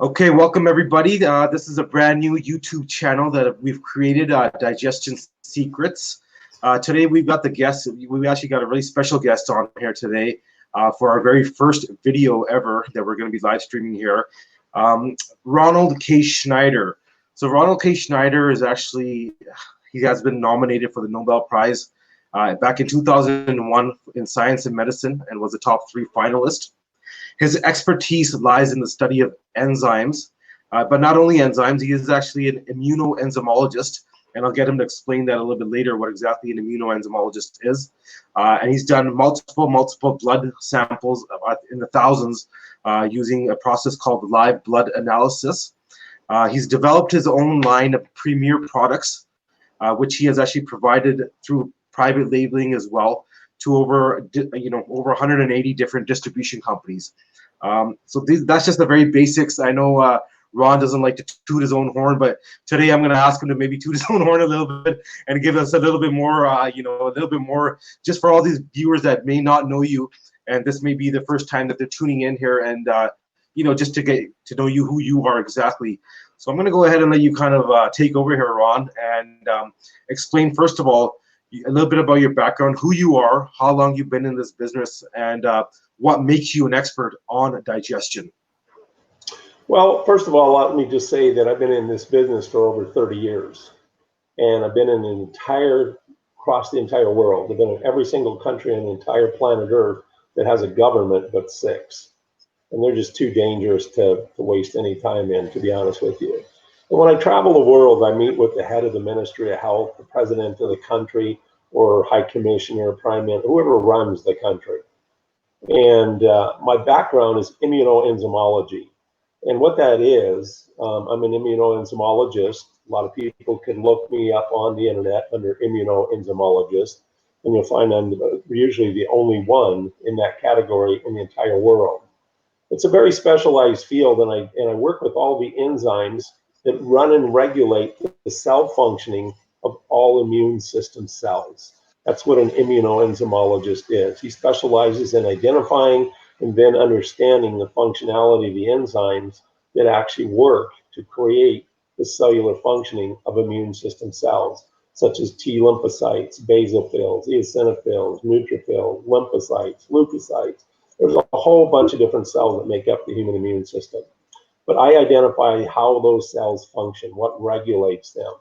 Okay, welcome everybody. This is a brand new YouTube channel that we've created, Digestion Secrets. Today we've got the guest. We actually got a really special guest on here today for our very first video ever that we're going to be live streaming here. Ronald K Schneider. So Ronald K Schneider is actually, he has been nominated for the Nobel Prize back in 2001 in Science and Medicine and was a top 3 finalist. His expertise lies in the study of enzymes, but not only enzymes, he is actually an immuno-entomologist, and I'll get him to explain that a little bit later, what exactly an immuno-entomologist is. And he's done multiple blood samples in the thousands using a process called live blood analysis. He's developed his own line of premier products, which he has actually provided through private labeling as well to over 180 different distribution companies. That's just the very basics. I know Ron doesn't like to toot his own horn, but today I'm going to ask him to maybe toot his own horn a little bit and give us a little bit more, a little bit more, just for all these viewers that may not know you, and this may be the first time that they're tuning in here, and just to get to know you, who you are exactly. So I'm going to go ahead and let you kind of take over here, Ron, and explain first of all a little bit about your background, who you are, how long you've been in this business, and what makes you an expert on digestion. Well, first of all, let me just say that I've been in this business for over 30 years, and I've been in across the entire world. I've been in every single country on the entire planet Earth that has a government but 6. And they're just too dangerous to waste any time in, to be honest with you. And when I travel the world, I meet with the head of the Ministry of Health, the president of the country, or high commissioner, prime minister, whoever runs the country. And my background is immuno-entomology. And what that is, I'm an immuno-entomologist. A lot of people can look me up on the internet under immuno-entomologist, and you'll find I'm usually the only one in that category in the entire world. It's a very specialized field, and I work with all the enzymes that run and regulate the cell functioning of all immune system cells. That's what an immuno-entomologist is. He specializes in identifying and then understanding the functionality of the enzymes that actually work to create the cellular functioning of immune system cells, such as T lymphocytes, basophils, eosinophils, neutrophils, lymphocytes, leukocytes. There's a whole bunch of different cells that make up the human immune system. But I identify how those cells function, what regulates them.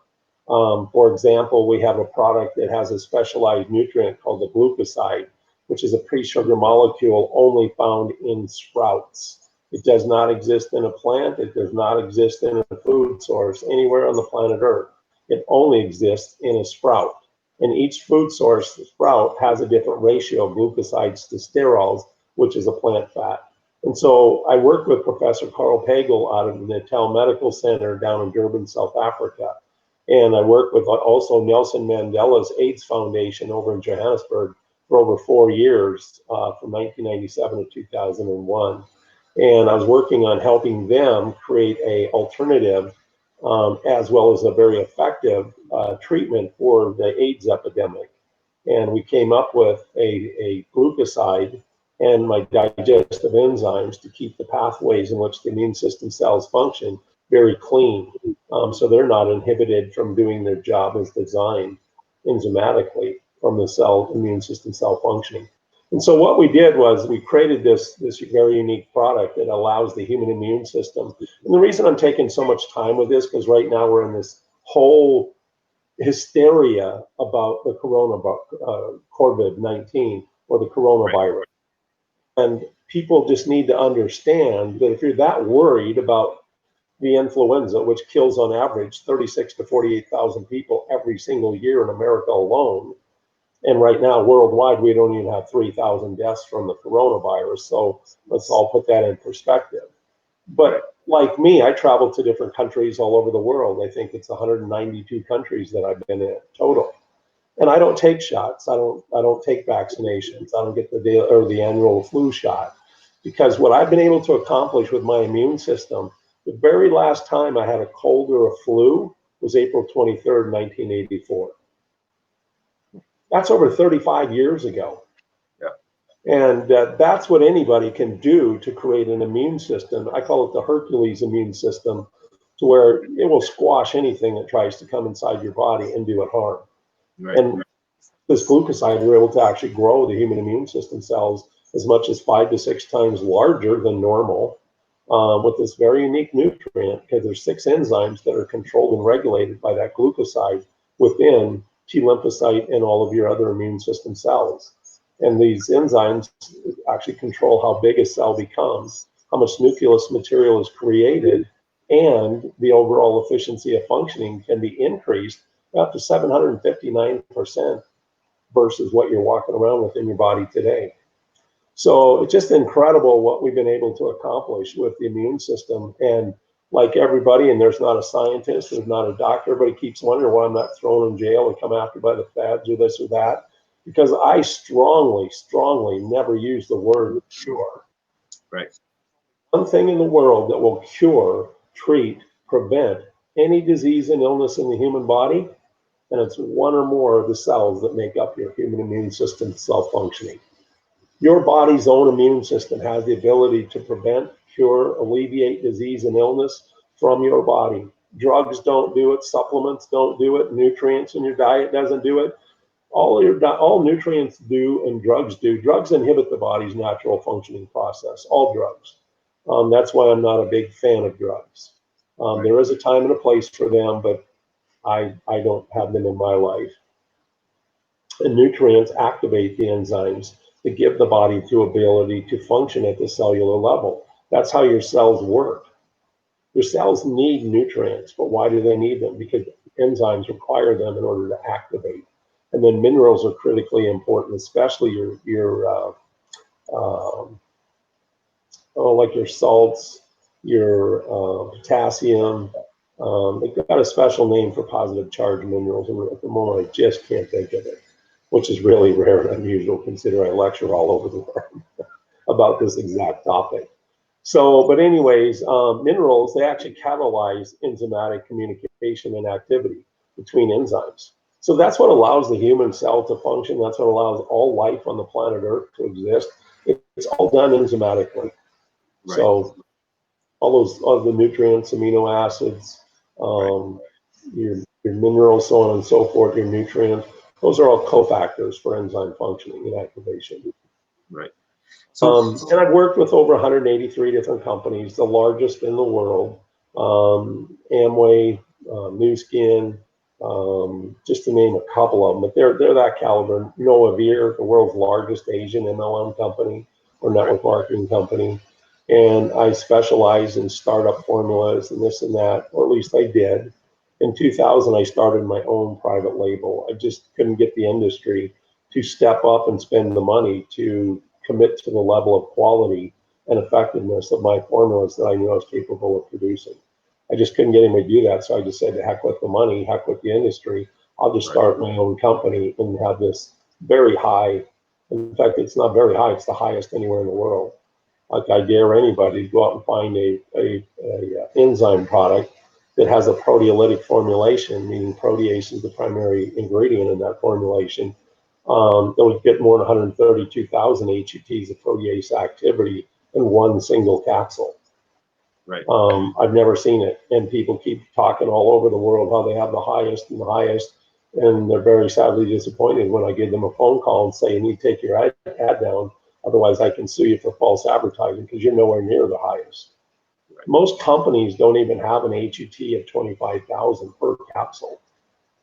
For example, we have a product that has a specialized nutrient called the glucoside, which is a pre-sugar molecule only found in sprouts. It does not exist in a plant. It does not exist in a food source anywhere on the planet Earth. It only exists in a sprout. And each food source sprout has a different ratio of glucosides to sterols, which is a plant fat. And so I worked with Professor Carl Pagel out of the Natal Medical Center down in Durban, South Africa. And I worked with also Nelson Mandela's AIDS Foundation over in Johannesburg for over 4 years, from 1997 to 2001. And I was working on helping them create an alternative, as well as a very effective treatment for the AIDS epidemic. And we came up with a glucoside and my digestive enzymes to keep the pathways in which the immune system cells function very clean, so they're not inhibited from doing their job as designed enzymatically from the immune system cell functioning. And so what we did was we created this very unique product that allows the human immune system. And the reason I'm taking so much time with this, because right now we're in this whole hysteria about the COVID-19 or the coronavirus. And people just need to understand that if you're that worried about the influenza, which kills on average 36 to 48,000 people every single year in America alone, and right now worldwide we don't even have 3,000 deaths from the coronavirus, so let's all put that in perspective. But like me, I travel to different countries all over the world. I think it's 192 countries that I've been in total. And I don't take shots. I don't take vaccinations. I don't get the annual flu shot, because what I've been able to accomplish with my immune system, the very last time I had a cold or a flu was April 23rd, 1984. That's over 35 years ago. Yeah. And that's what anybody can do to create an immune system. I call it the Hercules immune system, to where it will squash anything that tries to come inside your body and do it harm. Right. And this glucoside, we're able to actually grow the human immune system cells as much as 5 to 6 times larger than normal with this very unique nutrient, because there's 6 enzymes that are controlled and regulated by that glucoside within T lymphocyte and all of your other immune system cells. And these enzymes actually control how big a cell becomes, how much nucleus material is created, and the overall efficiency of functioning can be increased up to 759% versus what you're walking around with in your body today. So it's just incredible what we've been able to accomplish with the immune system. And like everybody, and there's not a scientist, there's not a doctor, everybody keeps wondering why I'm not thrown in jail or come after by the feds or this or that. Because I strongly, strongly never use the word cure. Right. One thing in the world that will cure, treat, prevent any disease and illness in the human body, and it's one or more of the cells that make up your human immune system cell functioning. Your body's own immune system has the ability to prevent, cure, alleviate disease and illness from your body. Drugs don't do it, supplements don't do it, nutrients in your diet doesn't do it. All nutrients do and drugs do. Drugs inhibit the body's natural functioning process, all drugs. That's why I'm not a big fan of drugs. There is a time and a place for them, but I don't have them in my life. And nutrients activate the enzymes that give the body the ability to function at the cellular level. That's how your cells work. Your cells need nutrients, but why do they need them? Because enzymes require them in order to activate. And then minerals are critically important, especially like your salts, your potassium. They've got a special name for positive charge minerals, and at the moment I just can't think of it, which is really rare and unusual considering I lecture all over the world about this exact topic. So, but anyways, minerals, they actually catalyze enzymatic communication and activity between enzymes. So that's what allows the human cell to function. That's what allows all life on the planet Earth to exist. It's all done enzymatically. Right. So all the nutrients, amino acids, your minerals, so on and so forth, your nutrients, those are all cofactors for enzyme functioning and activation. Right. So, and I've worked with over 183 different companies, the largest in the world, Amway, New Skin, just to name a couple of them, but they're that caliber. Noavir, the world's largest Asian MLM company or network marketing company. And I specialize in startup formulas and this and that, or at least I did. In 2000, I started my own private label. I just couldn't get the industry to step up and spend the money to commit to the level of quality and effectiveness of my formulas that I knew I was capable of producing. I just couldn't get anybody to do that. So I just said, heck with the money, heck with the industry. I'll just start my own company and have this very high. In fact, it's not very high. It's the highest anywhere in the world. Like I dare anybody to go out and find a enzyme product that has a proteolytic formulation, meaning protease is the primary ingredient in that formulation. That would get more than 132,000 HUTs of protease activity in one single capsule. Right. I've never seen it, and people keep talking all over the world how they have the highest and the highest, and they're very sadly disappointed when I give them a phone call and say, you need to take your ad down, otherwise I can sue you for false advertising because you're nowhere near the highest. Right. Most companies don't even have an HUT of 25,000 per capsule.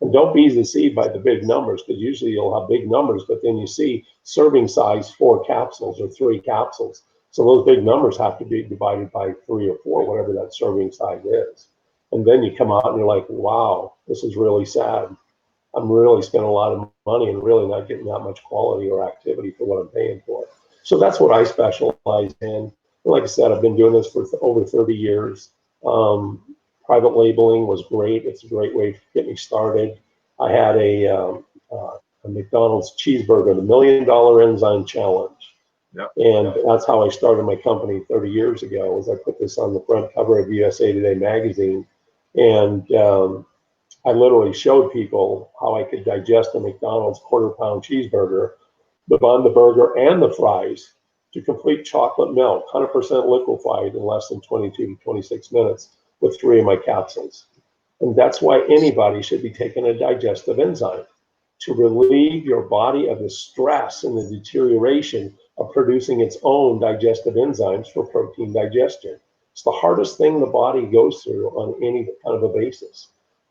And don't be deceived by the big numbers, because usually you'll have big numbers, but then you see serving size 4 capsules or 3 capsules. So those big numbers have to be divided by 3 or 4, whatever that serving size is. And then you come out and you're like, wow, this is really sad. I'm really spending a lot of money and really not getting that much quality or activity for what I'm paying for. So that's what I specialize in. And like I said, I've been doing this for over 30 years. Private labeling was great. It's a great way to get me started. I had a McDonald's cheeseburger, the $1 Million Enzyme Challenge. Yep. And that's how I started my company 30 years ago, was I put this on the front cover of USA Today magazine. And I literally showed people how I could digest a McDonald's quarter-pound cheeseburger on the burger and the fries to complete chocolate milk, 100% liquefied in less than 22 to 26 minutes with 3 of my capsules. And that's why anybody should be taking a digestive enzyme to relieve your body of the stress and the deterioration of producing its own digestive enzymes for protein digestion. It's the hardest thing the body goes through on any kind of a basis.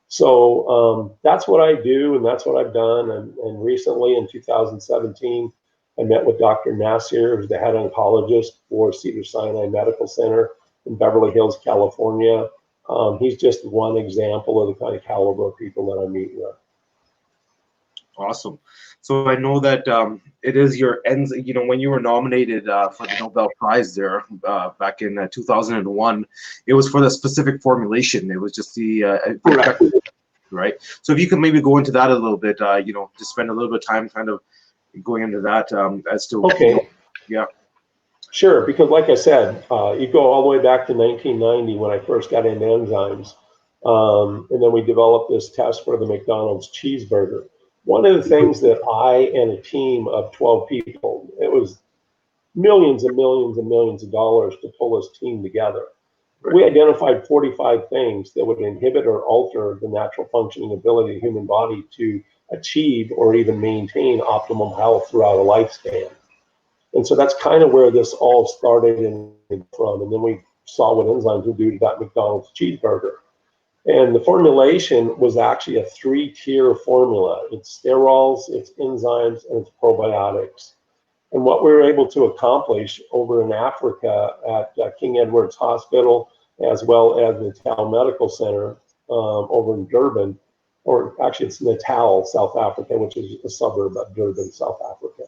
So that's what I do, and that's what I've done. And recently in 2017, I met with Dr. Nasir, who's the head oncologist for Cedars-Sinai Medical Center in Beverly Hills, California. He's just one example of the kind of caliber of people that I meet with. Awesome. So I know that it is your ends. You know, when you were nominated for the Nobel Prize there back in 2001, it was for the specific formulation. It was just the right. So if you could maybe go into that a little bit, you know, just spend a little bit of time kind of going into that as to okay. Yeah. Sure, because like I said, you go all the way back to 1990 when I first got into enzymes, and then we developed this test for the McDonald's cheeseburger. One of the things that I and a team of 12 people, it was millions and millions and millions of dollars to pull this team together. Right. We identified 45 things that would inhibit or alter the natural functioning ability of the human body to achieve or even maintain optimum health throughout a lifespan. And so that's kind of where this all started from. And then we saw what enzymes would do to that McDonald's cheeseburger. And the formulation was actually a 3-tier formula. It's sterols, it's enzymes, and it's probiotics. And what we were able to accomplish over in Africa at King Edward's Hospital, as well as the Natal Medical Center over in Durban, or actually it's Natal, South Africa, which is a suburb of Durban, South Africa.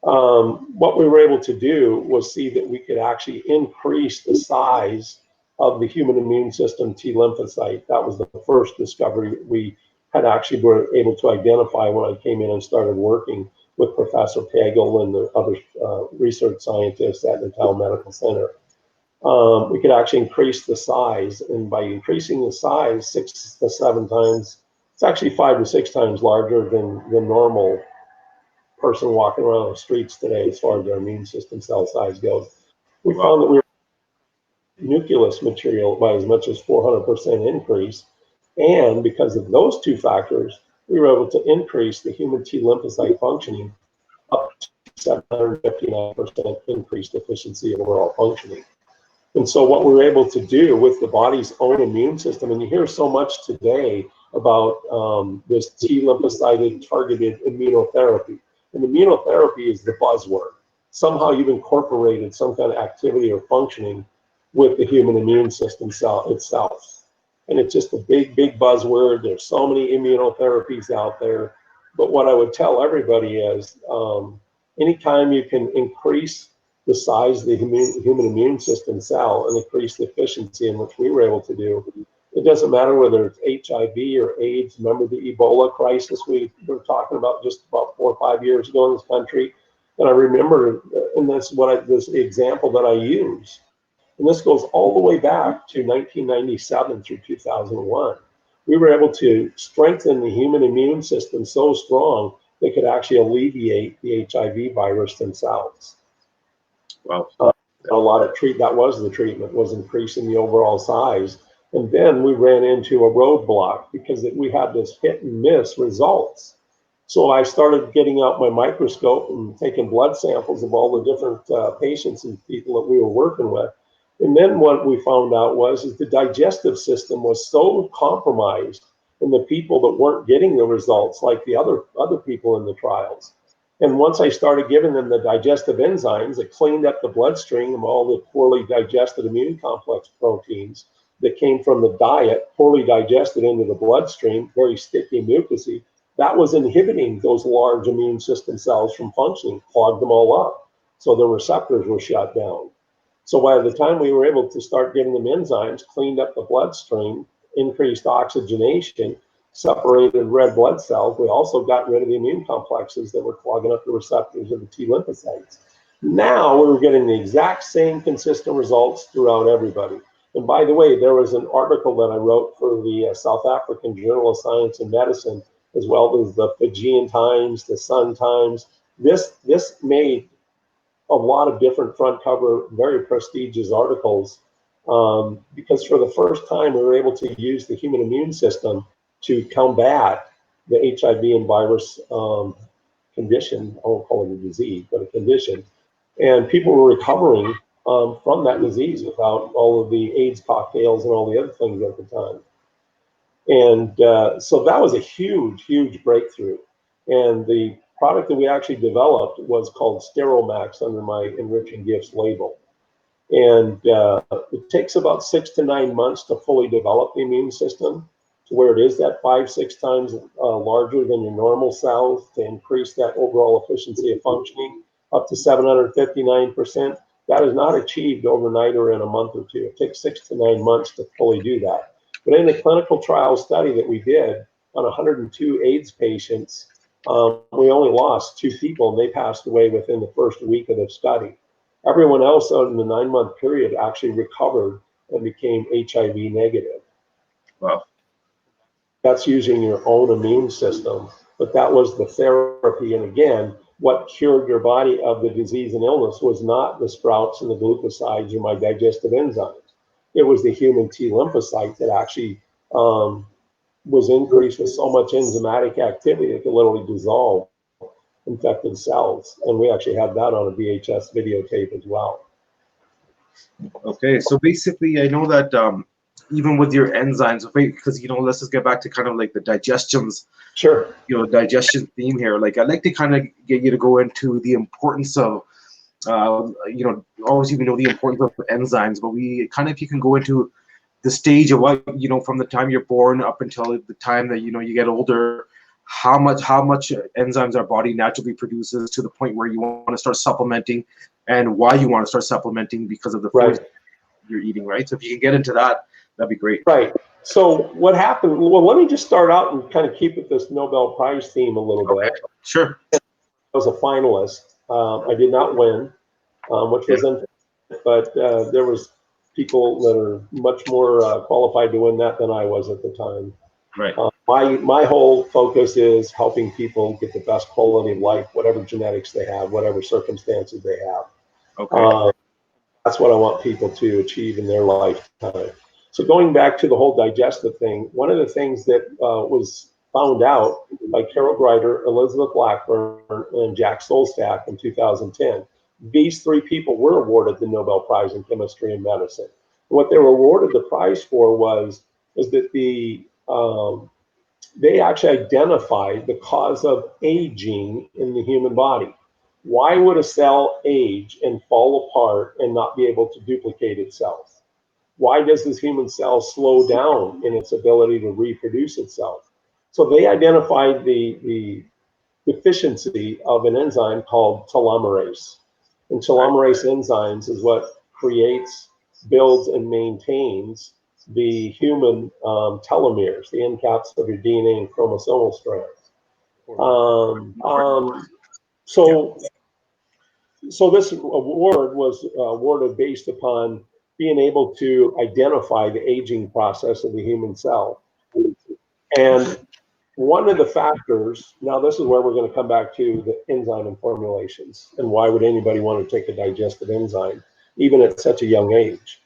What we were able to do was see that we could actually increase the size of the human immune system T lymphocyte. That was the first discovery we had actually were able to identify when I came in and started working with Professor Pagel and the other research scientists at Natal Medical Center. We could actually increase the size, and by increasing the size 6 to 7 times, it's actually 5 to 6 times larger than the normal person walking around the streets today as far as their immune system cell size goes. We found that we were nucleus material by as much as 400% increase, and because of those two factors, we were able to increase the human T lymphocyte functioning up to 759% increased efficiency of overall functioning. And so what we were able to do with the body's own immune system, and you hear so much today about this T lymphocyte targeted immunotherapy. And immunotherapy is the buzzword. Somehow you've incorporated some kind of activity or functioning with the human immune system cell itself. And it's just a big, big buzzword. There's so many immunotherapies out there. But what I would tell everybody is anytime you can increase the size of the human immune system cell and increase the efficiency in which we were able to do, it doesn't matter whether it's HIV or AIDS. Remember the Ebola crisis we were talking about just about 4 or 5 years ago in this country? And I remember, and that's this example that I use. And this goes all the way back to 1997 through 2001. We were able to strengthen the human immune system so strong they could actually alleviate the HIV virus themselves. Wow. A lot of that was the treatment, was increasing the overall size. And then we ran into a roadblock because we had this hit and miss results. So I started getting out my microscope and taking blood samples of all the different patients and people that we were working with. And then what we found out was the digestive system was so compromised in the people that weren't getting the results like the other people in the trials. And once I started giving them the digestive enzymes, it cleaned up the bloodstream of all the poorly digested immune complex proteins that came from the diet, poorly digested into the bloodstream, very sticky, mucousy. That was inhibiting those large immune system cells from functioning, clogged them all up. So the receptors were shut down. So by the time we were able to start giving them enzymes, cleaned up the bloodstream, increased oxygenation, separated red blood cells, we also got rid of the immune complexes that were clogging up the receptors of the T lymphocytes. Now we were getting the exact same consistent results throughout everybody. And by the way, there was an article that I wrote for the South African Journal of Science and Medicine, as well as the Fijian Times, the Sun Times, This made a lot of different front cover, very prestigious articles, because for the first time we were able to use the human immune system to combat the HIV and virus condition. I won't call it a disease, but a condition. And people were recovering from that disease without all of the AIDS cocktails and all the other things at the time. And so that was a huge, huge breakthrough. And the product that we actually developed was called Steromax under my Enriching Gifts label. And it takes about 6 to 9 months to fully develop the immune system to where it is that 5-6 times larger than your normal cells, to increase that overall efficiency of functioning up to 759%. That is not achieved overnight or in a month or two. It takes 6 to 9 months to fully do that. But in the clinical trial study that we did on 102 AIDS patients, we only lost 2 people, and they passed away within the first week of the study. Everyone else in the 9-month period actually recovered and became HIV negative. Wow. That's using your own immune system, but that was the therapy. And again, what cured your body of the disease and illness was not the sprouts and the glucosides or my digestive enzymes. It was the human T lymphocyte that actually was increased with so much enzymatic activity it could literally dissolve infected cells. And we actually had that on a VHS videotape as well. Okay, so basically, I know that even with your enzymes, because let's just get back to kind of like the digestions, Sure. Digestion theme here. Like, I'd like to kind of get you to go into the importance of, always the importance of enzymes, but if you can go into the stage of what, from the time you're born up until the time that, you get older, how much enzymes our body naturally produces to the point where you want to start supplementing, and why you want to start supplementing because of the food you're eating, right? So if you can get into that, that'd be great. Right. So what happened? Well, let me just start out and kind of keep with this Nobel Prize theme a little bit. Sure. I was a finalist. I did not win, which was unfortunate, but there was people that are much more qualified to win that than I was at the time. Right. My whole focus is helping people get the best quality of life, whatever genetics they have, whatever circumstances they have. Okay. That's what I want people to achieve in their lifetime. So going back to the whole digestive thing, one of the things that was found out by Carol Greider, Elizabeth Blackburn, and Jack Solstack in 2010, these 3 people were awarded the Nobel Prize in Chemistry and Medicine. What they were awarded the prize for was that they actually identified the cause of aging in the human body. Why would a cell age and fall apart and not be able to duplicate itself? Why does this human cell slow down in its ability to reproduce itself? So they identified the deficiency of an enzyme called telomerase. And telomerase enzymes is what creates, builds, and maintains the human telomeres, the end caps of your DNA and chromosomal strands. So this award was awarded based upon being able to identify the aging process of the human cell. And one of the factors, now this is where we're going to come back to the enzyme and formulations, and why would anybody want to take a digestive enzyme, even at such a young age?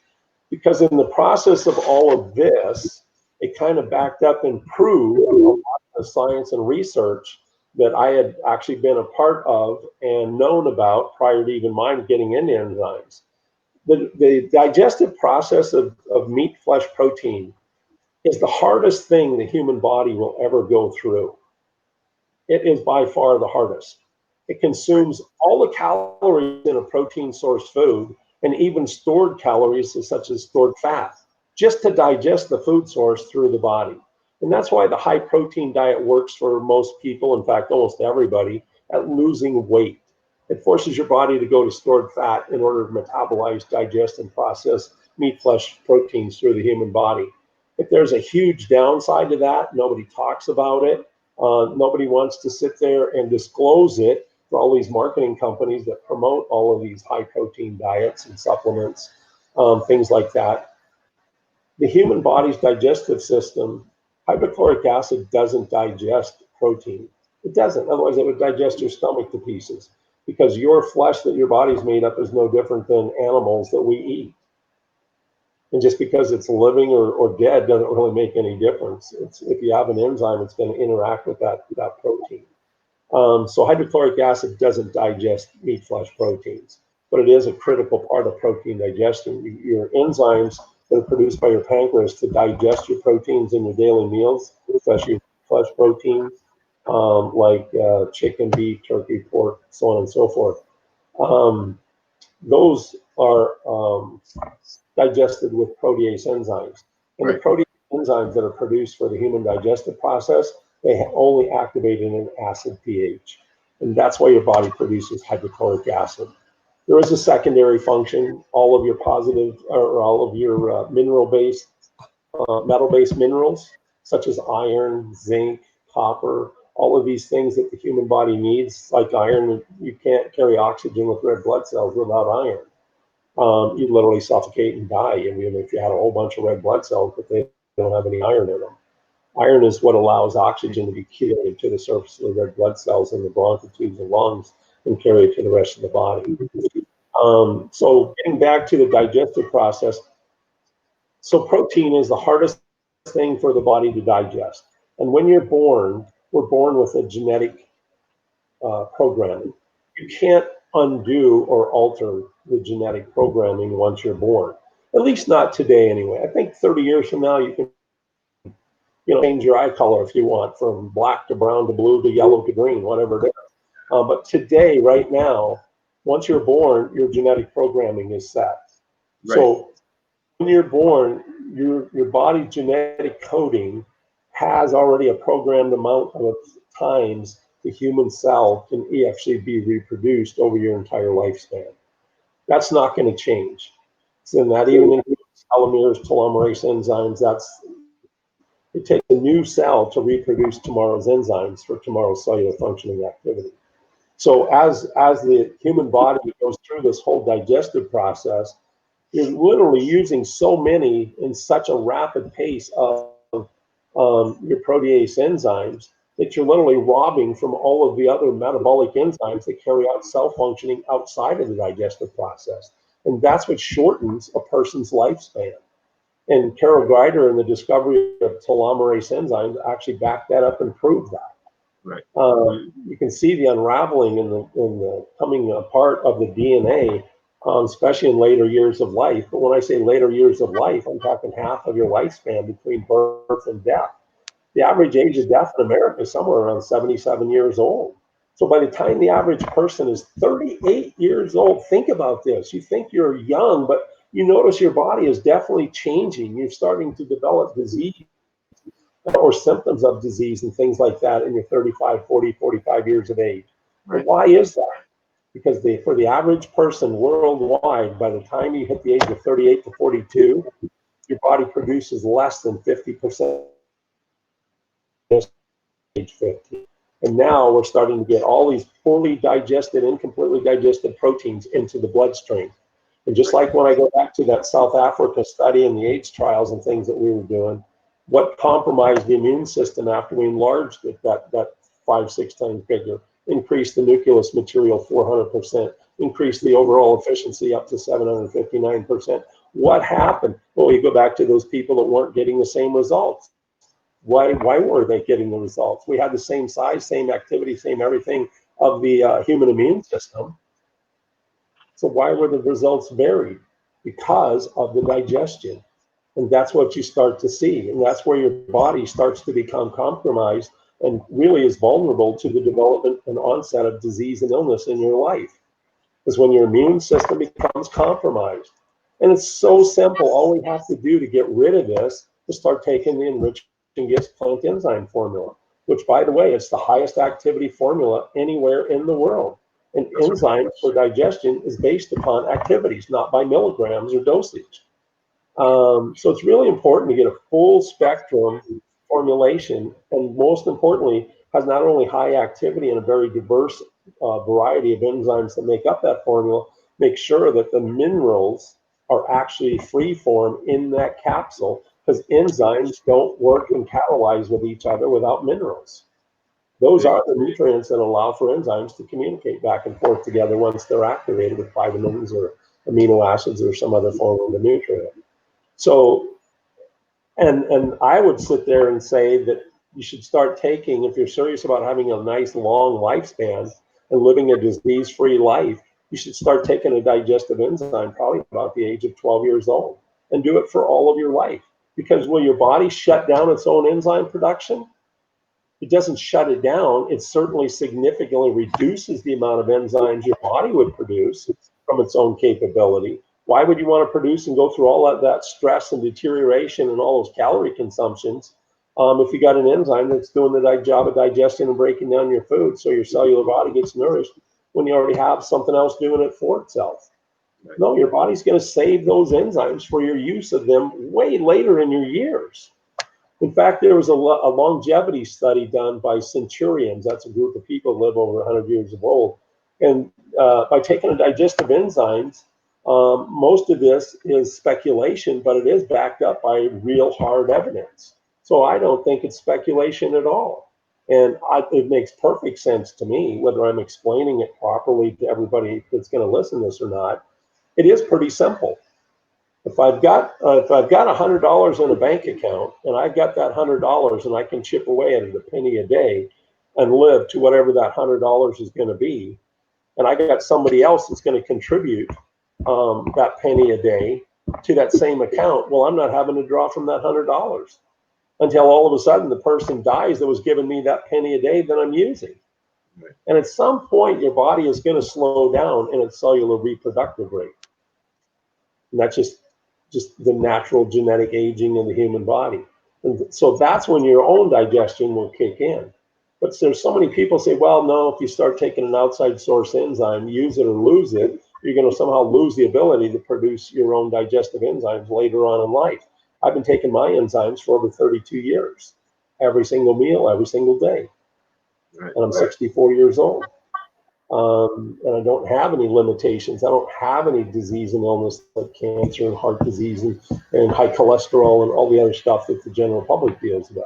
Because in the process of all of this, it kind of backed up and proved a lot of the science and research that I had actually been a part of and known about prior to even mine getting into enzymes. The digestive process of meat, flesh, protein is the hardest thing the human body will ever go through. It is by far the hardest. It consumes all the calories in a protein source food and even stored calories such as stored fat just to digest the food source through the body. And that's why the high protein diet works for most people, in fact, almost everybody, at losing weight. It forces your body to go to stored fat in order to metabolize, digest, and process meat, flesh, proteins through the human body. But there's a huge downside to that. Nobody talks about it. Nobody wants to sit there and disclose it for all these marketing companies that promote all of these high protein diets and supplements, things like that. The human body's digestive system, hydrochloric acid doesn't digest protein. It doesn't. Otherwise, it would digest your stomach to pieces, because your flesh that your body's made up is no different than animals that we eat. And just because it's living or dead doesn't really make any difference. If you have an enzyme, it's going to interact with that protein. So hydrochloric acid doesn't digest meat, flesh, proteins, but it is a critical part of protein digestion. Your enzymes that are produced by your pancreas to digest your proteins in your daily meals, especially flesh proteins, like chicken, beef, turkey, pork, so on and so forth. Those are digested with protease enzymes. And the protease enzymes that are produced for the human digestive process, they only activate in an acid pH. And that's why your body produces hydrochloric acid. There is a secondary function. All of your positive, or all of your mineral-based, metal-based minerals, such as iron, zinc, copper, all of these things that the human body needs, like iron, you can't carry oxygen with red blood cells without iron. You'd literally suffocate and die, even if you had a whole bunch of red blood cells, but they don't have any iron in them. Iron is what allows oxygen to be carried to the surface of the red blood cells in the bronchitubes and lungs and carry it to the rest of the body. So getting back to the digestive process, so protein is the hardest thing for the body to digest. And when you're born, we're born with a genetic programming. You can't undo or alter the genetic programming once you're born. At least not today, anyway. I think 30 years from now, you can, change your eye color if you want, from black to brown to blue to yellow to green, whatever it is. But today, right now, once you're born, your genetic programming is set. Right. So when you're born, your body's genetic coding has already a programmed amount of times the human cell can actually be reproduced over your entire lifespan. That's not going to change. So that even includes telomeres, telomerase enzymes. It takes a new cell to reproduce tomorrow's enzymes for tomorrow's cellular functioning activity. So as the human body goes through this whole digestive process, you're literally using so many in such a rapid pace of your protease enzymes that you're literally robbing from all of the other metabolic enzymes that carry out cell functioning outside of the digestive process. And that's what shortens a person's lifespan. And Carol Greider and the discovery of telomerase enzymes actually backed that up and proved that. Right. You can see the unraveling in the coming apart of the DNA, especially in later years of life. But when I say later years of life, I'm talking half of your lifespan between birth and death. The average age of death in America is somewhere around 77 years old. So by the time the average person is 38 years old, think about this. You think you're young, but you notice your body is definitely changing. You're starting to develop disease or symptoms of disease and things like that in your 35, 40, 45 years of age. Right. And why is that? Because for the average person worldwide, by the time you hit the age of 38 to 42, your body produces less than 50% age 50. And now we're starting to get all these poorly digested, incompletely digested proteins into the bloodstream. And just like when I go back to that South Africa study and the AIDS trials and things that we were doing, what compromised the immune system after we enlarged it that 5-6 times bigger, increased the nucleus material 400%, increased the overall efficiency up to 759%. What happened? Well, you go back to those people that weren't getting the same results. Why were they getting the results? We had the same size, same activity, same everything of the human immune system. So why were the results varied? Because of the digestion. And that's what you start to see. And that's where your body starts to become compromised and really is vulnerable to the development and onset of disease and illness in your life. Because when your immune system becomes compromised. And it's so simple. All we have to do to get rid of this is start taking the enriched gifts plant enzyme formula, which, by the way, it's the highest activity formula anywhere in the world. And enzymes for digestion is based upon activities, not by milligrams or dosage. So it's really important to get a full spectrum formulation, and most importantly, has not only high activity and a very diverse variety of enzymes that make up that formula, make sure that the minerals are actually free form in that capsule, because enzymes don't work and catalyze with each other without minerals. Those are the nutrients that allow for enzymes to communicate back and forth together once they're activated with vitamins or amino acids or some other form of the nutrient. So, and I would sit there and say that you should start taking, if you're serious about having a nice long lifespan and living a disease-free life, you should start taking a digestive enzyme probably about the age of 12 years old and do it for all of your life. Because will your body shut down its own enzyme production? It doesn't shut it down. It certainly significantly reduces the amount of enzymes your body would produce from its own capability. Why would you want to produce and go through all of that stress and deterioration and all those calorie consumptions if you got an enzyme that's doing the job of digesting and breaking down your food so your cellular body gets nourished when you already have something else doing it for itself? No, your body's going to save those enzymes for your use of them way later in your years. In fact, there was a longevity study done by centurions. That's a group of people who live over 100 years of old. And by taking a digestive enzymes, most of this is speculation, but it is backed up by real hard evidence. So I don't think it's speculation at all. And it makes perfect sense to me, whether I'm explaining it properly to everybody that's going to listen to this or not. It is pretty simple. If I've got $100 in a bank account and I've got that $100 and I can chip away at it a penny a day and live to whatever that $100 is going to be, and I got somebody else that's going to contribute that penny a day to that same account, well, I'm not having to draw from that $100 until all of a sudden the person dies that was giving me that penny a day that I'm using. Right. And at some point, your body is going to slow down in its cellular reproductive rate. And that's just the natural genetic aging of the human body. And so that's when your own digestion will kick in. But there's so many people say, well, no, if you start taking an outside source enzyme, use it or lose it, you're going to somehow lose the ability to produce your own digestive enzymes later on in life. I've been taking my enzymes for over 32 years, every single meal, every single day. Right. And I'm 64 years old. And I don't have any limitations. I don't have any disease and illness like cancer and heart disease and high cholesterol and all the other stuff that the general public deals with.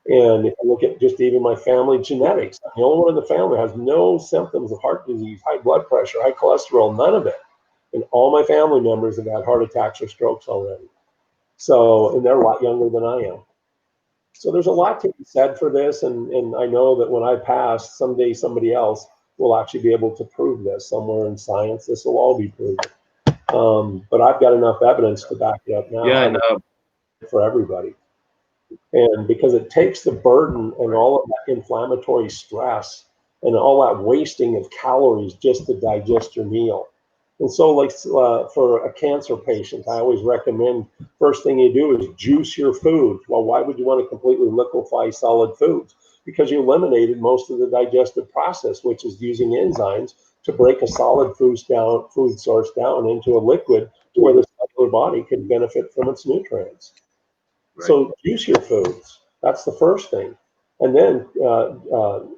And if you look at just even my family genetics, I'm the only one in the family has no symptoms of heart disease, high blood pressure, high cholesterol, none of it. And all my family members have had heart attacks or strokes already. So, and they're a lot younger than I am. So there's a lot to be said for this. And I know that when I pass, someday somebody else will actually be able to prove this somewhere in science. This will all be proven. But I've got enough evidence to back it up now. Yeah, for everybody. And because it takes the burden and all of that inflammatory stress and all that wasting of calories just to digest your meal. And so like for a cancer patient, I always recommend first thing you do is juice your food. Well, why would you want to completely liquefy solid foods? Because you eliminated most of the digestive process, which is using enzymes to break a solid food source down into a liquid to where the cellular body can benefit from its nutrients. Right. So juice your foods. That's the first thing. And then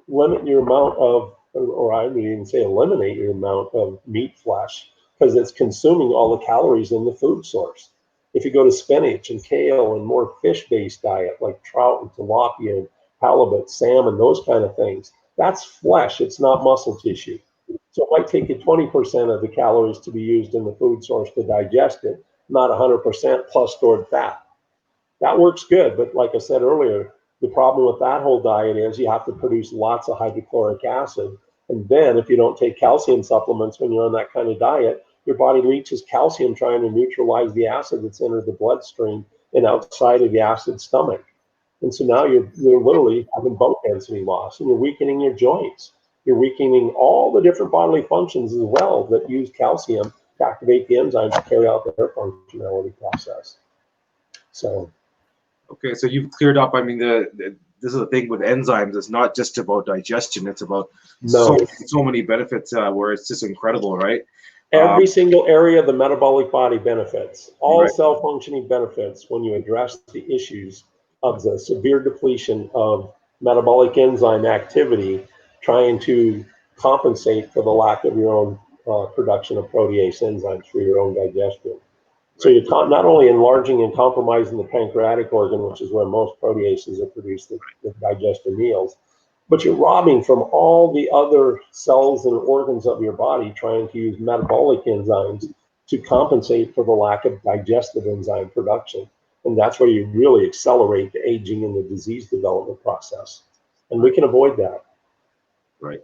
limit your amount of, or I would even say eliminate your amount of meat flesh because it's consuming all the calories in the food source. If you go to spinach and kale and more fish-based diet like trout and tilapia and halibut, salmon, those kind of things, that's flesh. It's not muscle tissue. So it might take you 20% of the calories to be used in the food source to digest it, not 100% plus stored fat. That works good, but like I said earlier, the problem with that whole diet is you have to produce lots of hydrochloric acid. And then if you don't take calcium supplements when you're on that kind of diet, your body leaches calcium trying to neutralize the acid that's entered the bloodstream and outside of the acid stomach. And so now you're literally having bone density loss and you're weakening your joints. You're weakening all the different bodily functions as well that use calcium to activate the enzymes to carry out their functionality process. So. Okay, so you've cleared up. I mean, this is the thing with enzymes. It's not just about digestion. It's about so many benefits where it's just incredible, right? Every single area of the metabolic body benefits. All cell functioning benefits when you address the issues of the severe depletion of metabolic enzyme activity, trying to compensate for the lack of your own production of protease enzymes for your own digestion. So you're not only enlarging and compromising the pancreatic organ, which is where most proteases are produced that digest the meals, but you're robbing from all the other cells and organs of your body, trying to use metabolic enzymes to compensate for the lack of digestive enzyme production. And that's where you really accelerate the aging and the disease development process. And we can avoid that. Right.